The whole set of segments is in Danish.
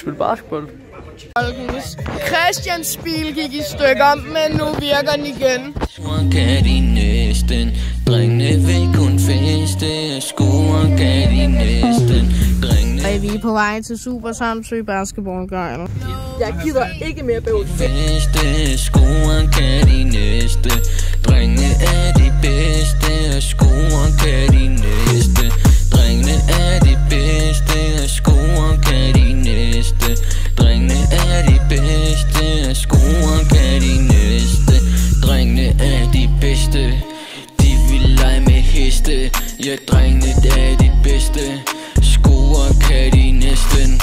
spille basketball. Christians bil gik i stykker, men nu virker den igen. Kan de næsten, drengene vil kun feste. Skoen kan de næsten, drengene. Vi er på vej til Super Samsø Basketball Girl. Jeg gider ikke mere bøvl. Feste, skoen kan de næste. Drengene er de bedste, skoen kan de næste. Drengene er de bedste, skoen kan de næste. Drengene er de bedste, skoen kan de næste. Drengene er de bedste, de vil lege med heste. Ja, drengene er de bedste, skoer kan de næsten.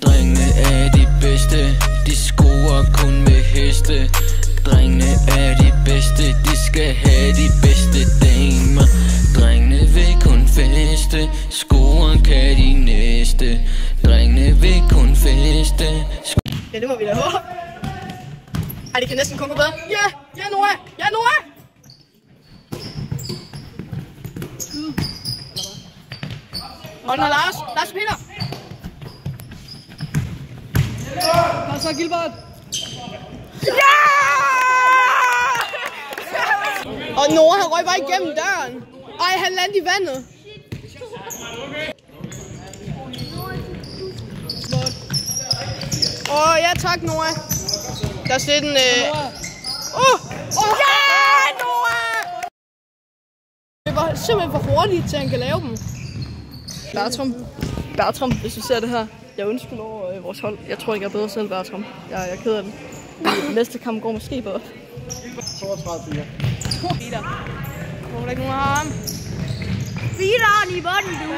Drengene er de bedste, de skoer kun med heste. Drengene er de bedste, de skal have de bedste damer. Drengene vil kun feste, skoer kan de næste. Drengene vil kun feste. Ja, det må vi da håbe. Ej, det kan næsten kun gå bedre. Ja, ja Noah, ja Noah! Og den er Lars Peter. Kom så, Gilbert. Ja! Og Noah, han røg bare igennem døren. Ej, han landede i vandet. Ja tak, Noah. Der er sådan en... Ja, Noah! Det var simpelthen for hurtigt til, at han kan lave dem. Bertram, hvis du ser det her. Jeg undskylder over vores hold. Jeg tror ikke, jeg er bedre selv, Bertram. Jeg er ked af den. Næste kamp går måske bedre. 32-4. Hvor er der ikke nogen af ham? Fideren i bunden, du!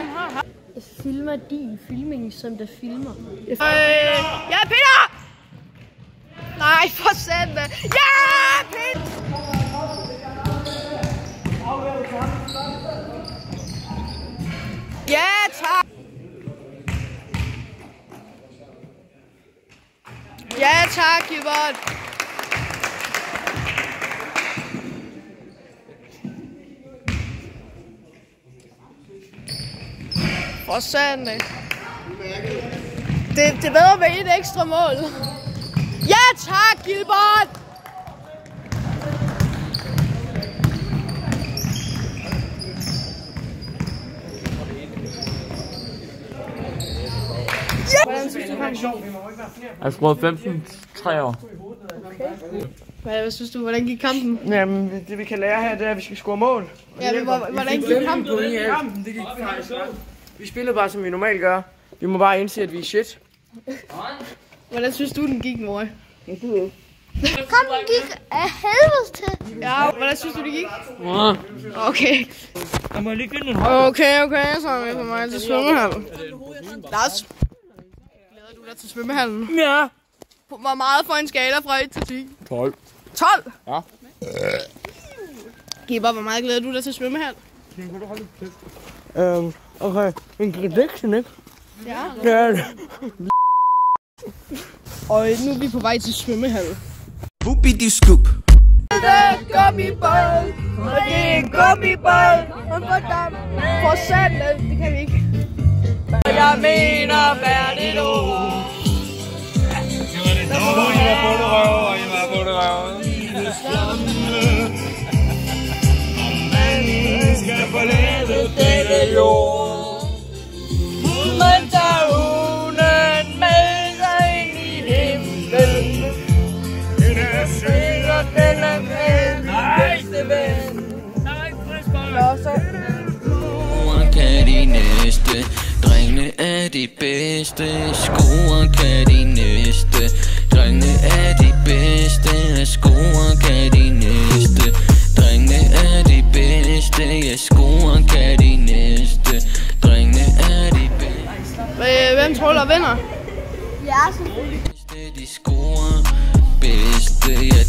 Jeg filmer din filming, som der filmer. Ja, Peter! Nej, for satan! Ja, Peter! Ja, tak! Ja, tak, Gilbert! For satan. Det er bedre med et ekstra mål. Ja tak, Gilbert! Hvordan synes du, kampen? Jeg har scoret 15-3 år. Hvad synes du, hvordan gik kampen? Jamen, det vi kan lære her, det er, at vi skal score mål. Ja, men hvordan gik kampen? Kampen, det gik faktisk godt. Vi spiller bare, som vi normalt gør. Vi må bare indse, at vi er shit. Hvordan synes du, den gik, Noah? Kampen gik af helvede til. Ja, hvordan synes du, det gik? Ja. Okay. Jeg må lige finde en Okay, så er vi på vej til svømmehallen. Lars, glæder du dig til svømmehallen? Ja. Hvor meget for en skala fra 1 til 10? 12. 12? Ja. Gibber, hvor meget glæder du dig til svømmehallen? Okay. En prediction, ikke? Ja. Ja. Og nu er vi på vej til svømmehallen. Boopity-scoop. Det er gummibål, og det er gummibål, og for satan, det kan vi ikke. Jeg mener færdigt ord. Skal forlade denne jord. Man tager hunden med sig ind i himlen. Den er sød, og den er med min bedste ven. Skoen kan de næste, drengene er de bedste. Skoen kan de næste, drengene er de bedste. Skoen kan de næste, drengene er de bedste. Ja, skoen kan de næste, drengene er de bedste. Hvem tror du, der vinder? Ja, selvfølgelig. De scorer bedste, ja.